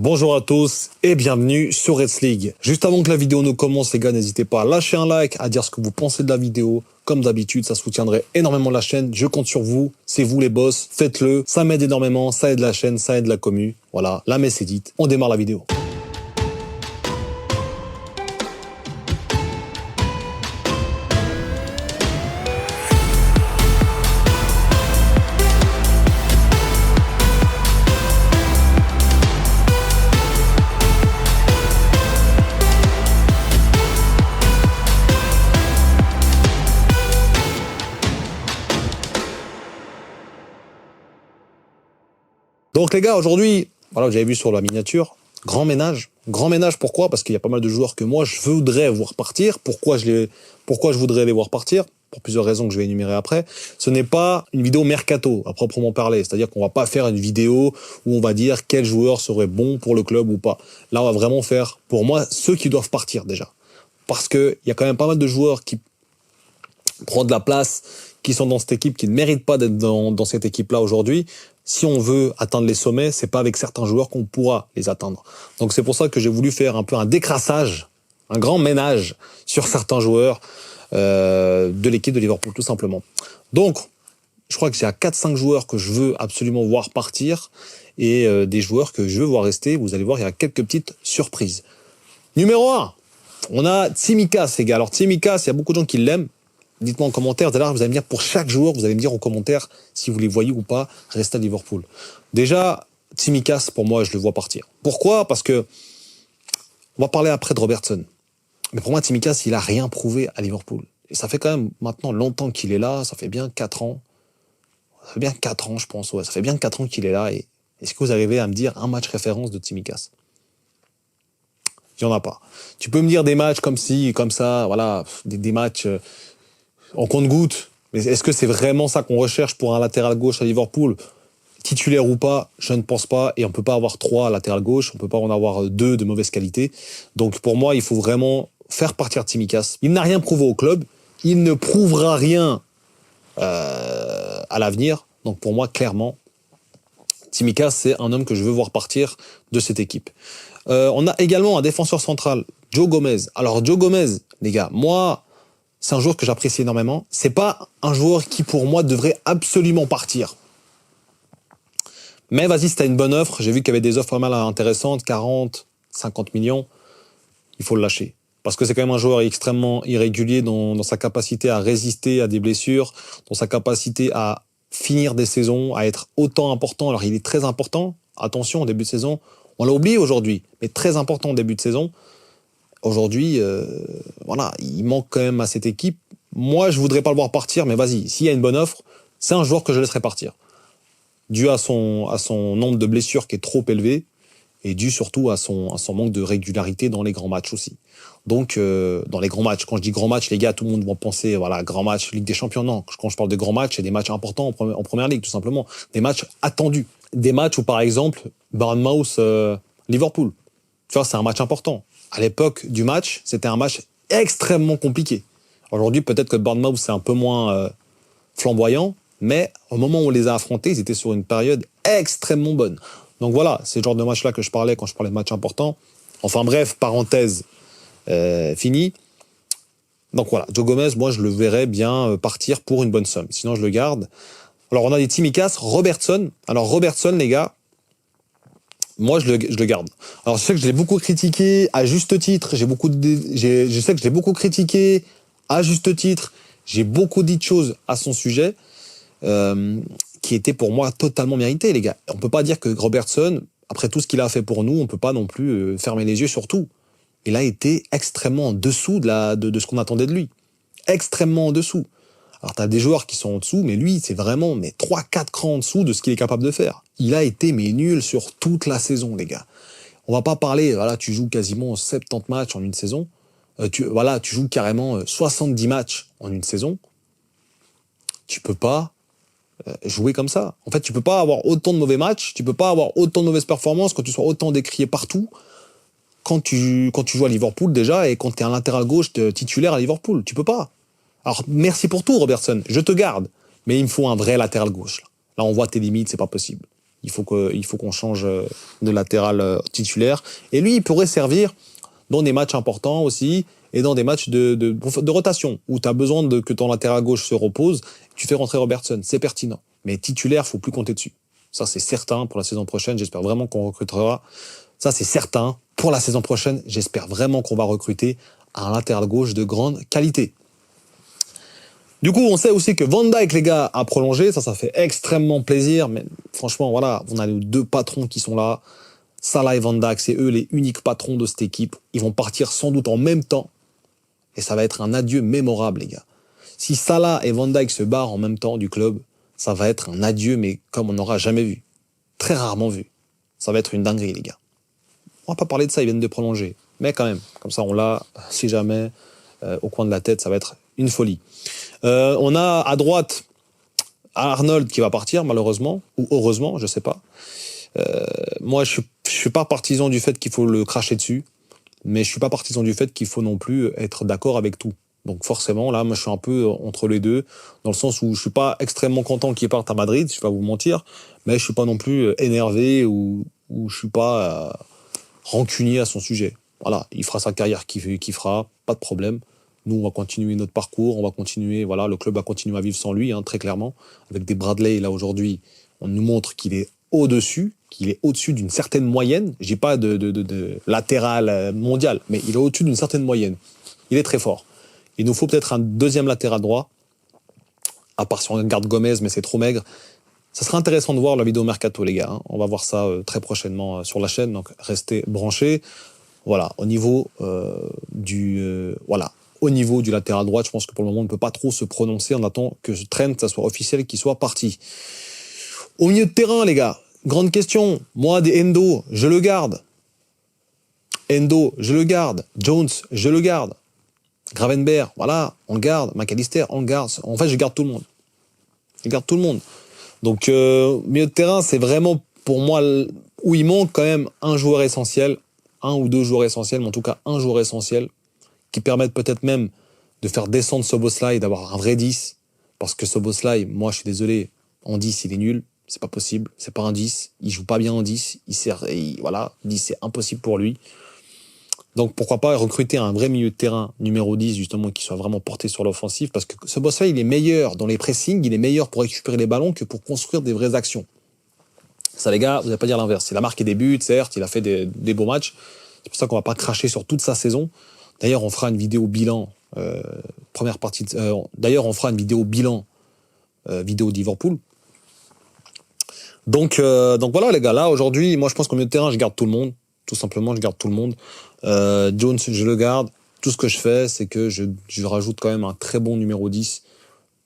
Bonjour à tous et bienvenue sur Reds League. Juste avant que la vidéo ne commence, les gars, n'hésitez pas à lâcher un like, à dire ce que vous pensez de la vidéo. Comme d'habitude, ça soutiendrait énormément la chaîne. Je compte sur vous, c'est vous les boss, faites-le. Ça m'aide énormément, ça aide la chaîne, ça aide la commu. Voilà, la messe est dite. On démarre la vidéo. Donc les gars, aujourd'hui, voilà, vous avez vu sur la miniature, grand ménage. Grand ménage, pourquoi? Parce qu'il y a pas mal de joueurs que moi, je voudrais voir partir. Pourquoi je voudrais les voir partir? Pour plusieurs raisons que je vais énumérer après. Ce n'est pas une vidéo mercato, à proprement parler. C'est-à-dire qu'on va pas faire une vidéo où on va dire quel joueur serait bon pour le club ou pas. Là, on va vraiment faire, pour moi, ceux qui doivent partir déjà. Parce qu'il y a quand même pas mal de joueurs qui prennent de la place, qui sont dans cette équipe, qui ne méritent pas d'être dans cette équipe-là aujourd'hui. Si on veut atteindre les sommets, c'est pas avec certains joueurs qu'on pourra les atteindre. Donc c'est pour ça que j'ai voulu faire un peu un décrassage, un grand ménage sur certains joueurs de l'équipe de Liverpool, tout simplement. Donc, je crois que j'ai à 4-5 joueurs que je veux absolument voir partir et des joueurs que je veux voir rester. Vous allez voir, il y a quelques petites surprises. Numéro 1, on a Tsimikas, les gars. Alors Tsimikas, il y a beaucoup de gens qui l'aiment. Dites-moi en commentaire. D'ailleurs, vous allez me dire pour chaque joueur, vous allez me dire en commentaire si vous les voyez ou pas rester à Liverpool. Déjà, Tsimikas, pour moi, je le vois partir. Pourquoi? Parce que on va parler après de Robertson. Mais pour moi, Tsimikas, il a rien prouvé à Liverpool. Et ça fait quand même maintenant longtemps qu'il est là. Ça fait bien 4 ans. Ça fait bien 4 ans, je pense. Ouais, ça fait bien 4 ans qu'il est là. Et est-ce que vous arrivez à me dire un match référence de Tsimikas? Il n'y en a pas. Tu peux me dire des matchs comme ci, comme ça, voilà, des matchs en compte-gouttes. Mais est-ce que c'est vraiment ça qu'on recherche pour un latéral gauche à Liverpool? Titulaire ou pas, je ne pense pas. Et on peut pas avoir 3 latéral gauche, on peut pas en avoir 2 de mauvaise qualité. Donc pour moi, il faut vraiment faire partir Tsimikas. Il n'a rien prouvé au club, il ne prouvera rien à l'avenir. Donc pour moi, clairement, Tsimikas, c'est un homme que je veux voir partir de cette équipe. On a également un défenseur central, Joe Gomez. Alors Joe Gomez, les gars, moi, c'est un joueur que j'apprécie énormément. C'est pas un joueur qui, pour moi, devrait absolument partir. Mais vas-y, si t'as une bonne offre, j'ai vu qu'il y avait des offres pas mal intéressantes, 40, 50 millions, il faut le lâcher. Parce que c'est quand même un joueur extrêmement irrégulier dans sa capacité à résister à des blessures, dans sa capacité à finir des saisons, à être autant important. Alors, il est très important. Attention, au début de saison, on l'a oublié aujourd'hui, mais très important au début de saison. Aujourd'hui, voilà, il manque quand même à cette équipe. Moi, je voudrais pas le voir partir, mais vas-y, s'il y a une bonne offre, c'est un joueur que je laisserai partir. Dû à son nombre de blessures qui est trop élevé, et dû surtout à son manque de régularité dans les grands matchs aussi. Donc, dans les grands matchs, quand je dis grands matchs, les gars, tout le monde va penser, voilà, grands matchs, Ligue des Champions. Non, quand je parle de grands matchs, c'est des matchs importants en première ligue, tout simplement. Des matchs attendus. Des matchs où, par exemple, Bournemouth, Liverpool. Tu vois, c'est un match important. À l'époque du match, c'était un match extrêmement compliqué. Aujourd'hui, peut-être que Bournemouth, c'est un peu moins flamboyant, mais au moment où on les a affrontés, ils étaient sur une période extrêmement bonne. Donc voilà, c'est le genre de match-là que je parlais quand je parlais de match important. Enfin bref, parenthèse finie. Donc voilà, Joe Gomez, moi, je le verrais bien partir pour une bonne somme. Sinon, je le garde. Alors, on a des Tsimikas, Robertson. Alors, Robertson, les gars, moi, je le garde. Alors, je sais que je l'ai beaucoup critiqué à juste titre. Je sais que je l'ai beaucoup critiqué à juste titre. J'ai beaucoup dit de choses à son sujet qui étaient pour moi totalement méritées, les gars. On peut pas dire que Robertson, après tout ce qu'il a fait pour nous, on peut pas non plus fermer les yeux sur tout. Il a été extrêmement en dessous de ce qu'on attendait de lui. Extrêmement en dessous. Alors, t'as des joueurs qui sont en dessous, mais lui, c'est vraiment 3-4 crans en dessous de ce qu'il est capable de faire. Il a été nul sur toute la saison, les gars. On va pas parler, voilà, tu joues quasiment 70 matchs en une saison. Tu joues carrément 70 matchs en une saison. Tu peux pas jouer comme ça. En fait, tu peux pas avoir autant de mauvais matchs, tu peux pas avoir autant de mauvaises performances quand tu sois autant décrié partout quand tu joues à Liverpool déjà et quand tu es un latéral gauche titulaire à Liverpool. Tu peux pas. Alors, merci pour tout, Robertson. Je te garde. Mais il me faut un vrai latéral gauche. Là, on voit tes limites, c'est pas possible. qu'on change de latéral titulaire. Et lui, il pourrait servir dans des matchs importants aussi et dans des matchs de rotation où tu as besoin que ton latéral gauche se repose. Tu fais rentrer Robertson, c'est pertinent. Mais titulaire, faut plus compter dessus. Ça, c'est certain pour la saison prochaine. J'espère vraiment qu'on recrutera. Ça, c'est certain. Pour la saison prochaine, j'espère vraiment qu'on va recruter un latéral gauche de grande qualité. Du coup, on sait aussi que Van Dijk, les gars, a prolongé. Ça fait extrêmement plaisir. Mais franchement, voilà, on a les deux patrons qui sont là. Salah et Van Dijk, c'est eux les uniques patrons de cette équipe. Ils vont partir sans doute en même temps. Et ça va être un adieu mémorable, les gars. Si Salah et Van Dijk se barrent en même temps du club, ça va être un adieu, mais comme on n'aura jamais vu. Très rarement vu. Ça va être une dinguerie, les gars. On va pas parler de ça, ils viennent de prolonger. Mais quand même, comme ça, on l'a, si jamais, au coin de la tête, ça va être une folie. On a à droite Arnold qui va partir, malheureusement, ou heureusement, je sais pas. Moi, je suis pas partisan du fait qu'il faut le cracher dessus, mais je suis pas partisan du fait qu'il faut non plus être d'accord avec tout. Donc forcément, là, moi, je suis un peu entre les deux, dans le sens où je suis pas extrêmement content qu'il parte à Madrid, je vais pas vous mentir, mais je suis pas non plus énervé ou je suis pas rancunier à son sujet. Voilà, il fera sa carrière qu'il fera, pas de problème. Nous, on va continuer notre parcours, on va continuer, voilà, le club va continuer à vivre sans lui, très clairement. Avec des Bradley, là, aujourd'hui, on nous montre qu'il est au-dessus, qu'il est au-dessus d'une certaine moyenne. Je dis pas de latéral mondial, mais il est au-dessus d'une certaine moyenne. Il est très fort. Il nous faut peut-être un deuxième latéral droit, à part si on regarde Gomez, mais c'est trop maigre. Ça sera intéressant de voir la vidéo Mercato, les gars. On va voir ça très prochainement sur la chaîne, donc restez branchés. Voilà, au niveau au niveau du latéral droit, je pense que pour le moment, on ne peut pas trop se prononcer. On attend que Trent, ça soit officiel, qu'il soit parti. Au milieu de terrain, les gars, grande question. Moi, des Endo, je le garde. Endo, je le garde. Jones, je le garde. Gravenberch, voilà, on garde. McAllister, on garde. En fait, je garde tout le monde. Je garde tout le monde. Donc, milieu de terrain, c'est vraiment, pour moi, où il manque quand même un joueur essentiel. Un ou deux joueurs essentiels, mais en tout cas, un joueur essentiel qui permettent peut-être même de faire descendre Szoboszlai et d'avoir un vrai 10. Parce que Szoboszlai, moi, je suis désolé, en 10, il est nul. C'est pas possible. C'est pas un 10. Il joue pas bien en 10. Voilà, 10, c'est impossible pour lui. Donc, pourquoi pas recruter un vrai milieu de terrain numéro 10, justement, qui soit vraiment porté sur l'offensive. Parce que Szoboszlai, il est meilleur dans les pressings, il est meilleur pour récupérer les ballons que pour construire des vraies actions. Ça, les gars, vous n'allez pas dire l'inverse. Il a marqué des buts, certes, il a fait des beaux matchs. C'est pour ça qu'on va pas cracher sur toute sa saison. D'ailleurs, on fera une vidéo bilan, première partie. D'ailleurs, on fera une vidéo bilan, vidéo de Liverpool. Donc voilà, les gars. Là, aujourd'hui, moi, je pense qu'au milieu de terrain, je garde tout le monde. Tout simplement, je garde tout le monde. Jones, je le garde. Tout ce que je fais, c'est que je rajoute quand même un très bon numéro 10.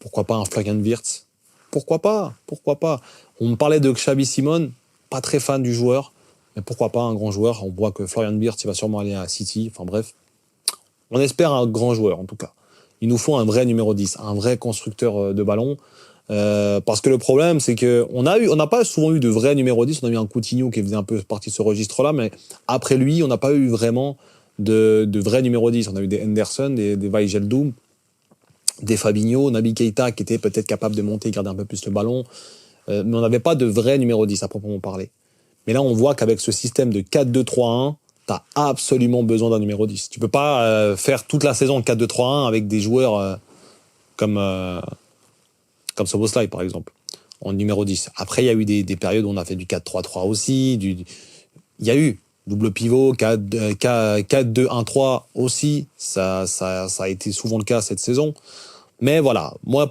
Pourquoi pas un Florian Wirtz? Pourquoi pas? On me parlait de Xabi Simone, pas très fan du joueur, mais pourquoi pas un grand joueur? On voit que Florian Wirtz, il va sûrement aller à City. Enfin bref, on espère un grand joueur en tout cas. Il nous faut un vrai numéro 10, un vrai constructeur de ballon. Parce que le problème, c'est que on n'a pas souvent eu de vrai numéro 10. On a eu un Coutinho qui faisait un peu partie de ce registre-là, mais après lui, on n'a pas eu vraiment de vrai numéro 10. On a eu des Henderson, des Wijnaldum, des Fabinho, Naby Keita qui était peut-être capable de monter et garder un peu plus le ballon. Mais on n'avait pas de vrai numéro 10 à proprement parler. Mais là, on voit qu'avec ce système de 4-2-3-1, t'as absolument besoin d'un numéro 10. Tu peux pas faire toute la saison de 4-2-3-1 avec des joueurs comme Szoboszlai, par exemple, en numéro 10. Après, il y a eu des périodes où on a fait du 4-3-3 aussi. Il y a eu double pivot, 4-2-1-3 aussi. Ça a été souvent le cas cette saison. Mais voilà, moi,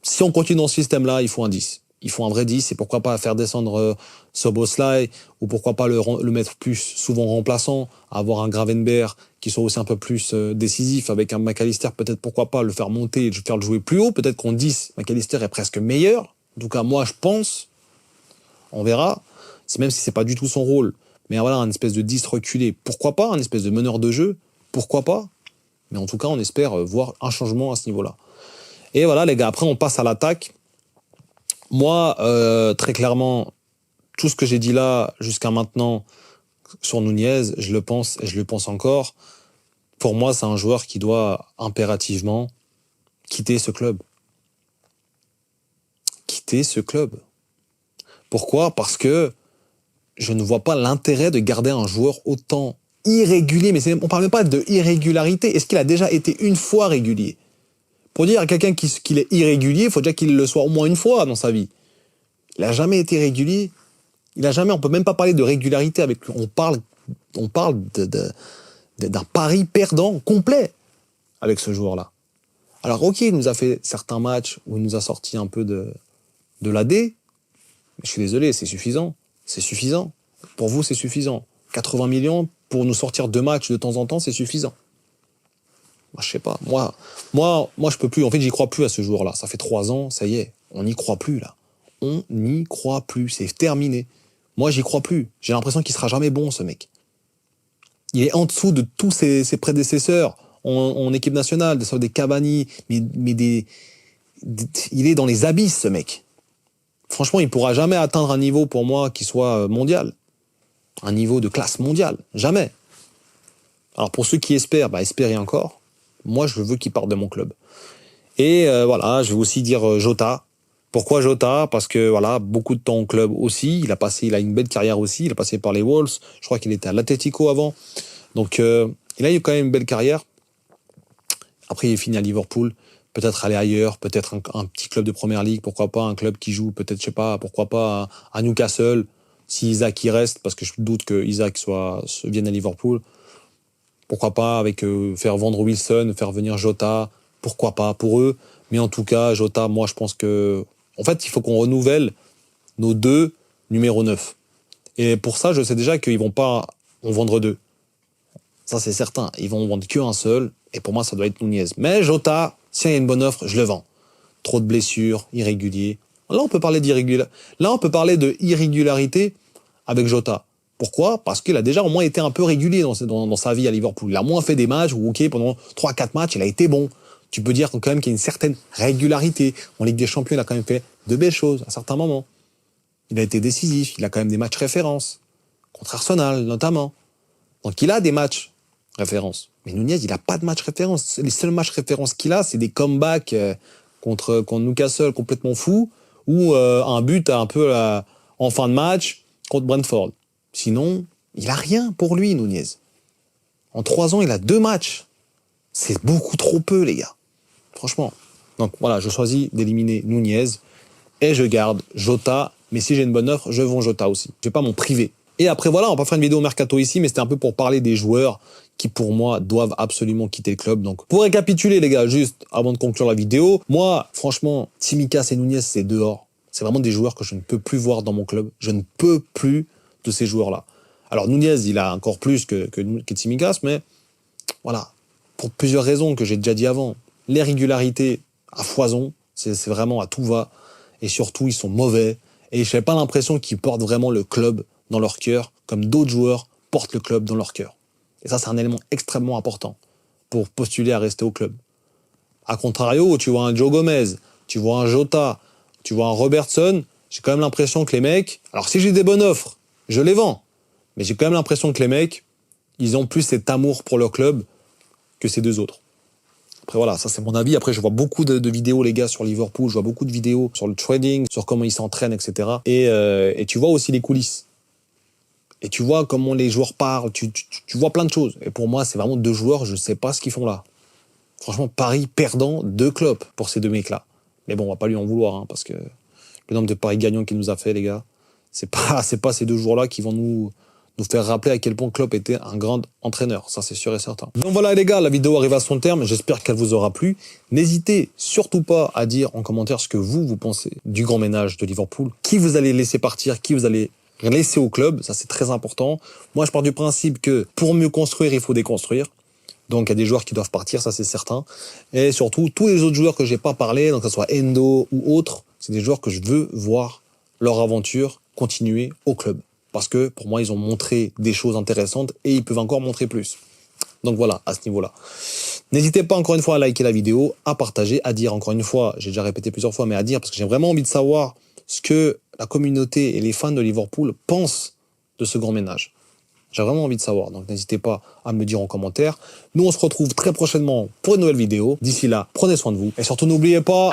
si on continue dans ce système-là, il faut un 10. Il faut un vrai 10, et pourquoi pas faire descendre Szoboszlai, ou pourquoi pas le mettre plus souvent remplaçant, avoir un Gravenberch qui soit aussi un peu plus décisif, avec un McAllister, peut-être pourquoi pas le faire monter et faire le jouer plus haut, peut-être qu'en 10, McAllister est presque meilleur, en tout cas moi je pense, on verra, même si c'est pas du tout son rôle, mais voilà, un espèce de 10 reculé, pourquoi pas, un espèce de meneur de jeu, pourquoi pas, mais en tout cas on espère voir un changement à ce niveau-là. Et voilà les gars, après on passe à l'attaque. Moi, très clairement, tout ce que j'ai dit là jusqu'à maintenant sur Nunez, je le pense et je le pense encore. Pour moi, c'est un joueur qui doit impérativement quitter ce club. Quitter ce club. Pourquoi? Parce que je ne vois pas l'intérêt de garder un joueur autant irrégulier. Mais on parle même pas de irrégularité. Est-ce qu'il a déjà été une fois régulier? Pour dire à quelqu'un qu'il est irrégulier, il faut déjà qu'il le soit au moins une fois dans sa vie. Il n'a jamais été régulier. Il a jamais. On peut même pas parler de régularité avec lui. On parle d'un pari perdant complet avec ce joueur-là. Alors ok, il nous a fait certains matchs où il nous a sorti un peu de l'AD. Mais je suis désolé, c'est suffisant. C'est suffisant. Pour vous, c'est suffisant. 80 millions pour nous sortir 2 matchs de temps en temps, c'est suffisant. Moi, je sais pas. Moi, je peux plus. En fait, j'y crois plus à ce joueur-là. Ça fait 3 ans, ça y est. On n'y croit plus, là. On n'y croit plus. C'est terminé. Moi, j'y crois plus. J'ai l'impression qu'il sera jamais bon, ce mec. Il est en dessous de tous ses prédécesseurs en équipe nationale, des Cavani, il est dans les abysses, ce mec. Franchement, il pourra jamais atteindre un niveau, pour moi, qui soit mondial. Un niveau de classe mondiale. Jamais. Alors, pour ceux qui espèrent, espérez encore. Moi, je veux qu'il parte de mon club. Et voilà, je vais aussi dire Jota. Pourquoi Jota? Parce que voilà, beaucoup de temps au club aussi. Il a une belle carrière aussi. Il a passé par les Wolves. Je crois qu'il était à l'Atlético avant. Donc, il a eu quand même une belle carrière. Après, il est fini à Liverpool. Peut-être aller ailleurs. Peut-être un petit club de première ligue. Pourquoi pas un club qui joue. Peut-être, je sais pas. Pourquoi pas à Newcastle. Si Isaac y reste, parce que je doute que Isaac vienne à Liverpool. Pourquoi pas avec faire vendre Wilson, faire venir Jota. Pourquoi pas pour eux. Mais en tout cas, Jota, moi, je pense que... En fait, il faut qu'on renouvelle nos 2 numéro 9. Et pour ça, je sais déjà qu'ils vont pas en vendre 2. Ça, c'est certain. Ils vont en vendre qu'un seul. Et pour moi, ça doit être Nunez. Mais Jota, s'il y a une bonne offre, je le vends. Trop de blessures, irrégulier. Là, on peut parler d'irrégularité avec Jota. Pourquoi? Parce qu'il a déjà au moins été un peu régulier dans sa vie à Liverpool. Il a moins fait des matchs où, ok, pendant 3-4 matchs, il a été bon. Tu peux dire quand même qu'il y a une certaine régularité. En Ligue des Champions, il a quand même fait de belles choses à certains moments. Il a été décisif. Il a quand même des matchs références. Contre Arsenal, notamment. Donc, il a des matchs références. Mais Nunez, il n'a pas de match référence. Les seuls matchs références qu'il a, c'est des comebacks contre Newcastle complètement fous ou un but un peu en fin de match contre Brentford. Sinon, il a rien pour lui, Nunez. En 3 ans, il a 2 matchs. C'est beaucoup trop peu, les gars. Franchement. Donc voilà, je choisis d'éliminer Nunez et je garde Jota. Mais si j'ai une bonne offre, je vends Jota aussi. Je vais pas m'en priver. Et après, voilà, on va pas faire une vidéo mercato ici, mais c'était un peu pour parler des joueurs qui, pour moi, doivent absolument quitter le club. Donc, pour récapituler, les gars, juste avant de conclure la vidéo, moi, franchement, Tsimikas et Nunez, c'est dehors. C'est vraiment des joueurs que je ne peux plus voir dans mon club. Je ne peux plus de ces joueurs-là. Alors, Nunez, il a encore plus que Tsimikas, mais voilà, pour plusieurs raisons que j'ai déjà dit avant. L'irrégularité à foison, c'est vraiment à tout va. Et surtout, ils sont mauvais. Et je n'ai pas l'impression qu'ils portent vraiment le club dans leur cœur, comme d'autres joueurs portent le club dans leur cœur. Et ça, c'est un élément extrêmement important pour postuler à rester au club. A contrario, tu vois un Joe Gomez, tu vois un Jota, tu vois un Robertson, j'ai quand même l'impression que les mecs... Alors si j'ai des bonnes offres, je les vends. Mais j'ai quand même l'impression que les mecs, ils ont plus cet amour pour leur club que ces 2 autres. Après voilà, ça c'est mon avis. Après je vois beaucoup de vidéos, les gars, sur Liverpool. Je vois beaucoup de vidéos sur le trading, sur comment ils s'entraînent, etc. Et tu vois aussi les coulisses. Et tu vois comment les joueurs parlent. Tu vois plein de choses. Et pour moi, c'est vraiment 2 joueurs, je sais pas ce qu'ils font là. Franchement, paris perdant de Klopp pour ces 2 mecs-là. Mais bon, on va pas lui en vouloir, hein, parce que le nombre de paris gagnants qu'il nous a fait, les gars, c'est pas ces 2 jours-là qui vont nous faire rappeler à quel point Klopp était un grand entraîneur. Ça, c'est sûr et certain. Donc voilà, les gars, la vidéo arrive à son terme. J'espère qu'elle vous aura plu. N'hésitez surtout pas à dire en commentaire ce que vous pensez du grand ménage de Liverpool. Qui vous allez laisser partir, qui vous allez laisser au club. Ça, c'est très important. Moi, je pars du principe que pour mieux construire, il faut déconstruire. Donc, il y a des joueurs qui doivent partir, ça, c'est certain. Et surtout, tous les autres joueurs que j'ai pas parlé, donc que ce soit Endo ou autres, c'est des joueurs que je veux voir leur aventure continuer au club. Parce que, pour moi, ils ont montré des choses intéressantes et ils peuvent encore montrer plus. Donc voilà, à ce niveau-là. N'hésitez pas encore une fois à liker la vidéo, à partager, à dire encore une fois, j'ai déjà répété plusieurs fois, mais à dire, parce que j'ai vraiment envie de savoir ce que la communauté et les fans de Liverpool pensent de ce grand ménage. J'ai vraiment envie de savoir, donc n'hésitez pas à me le dire en commentaire. Nous, on se retrouve très prochainement pour une nouvelle vidéo. D'ici là, prenez soin de vous. Et surtout, n'oubliez pas...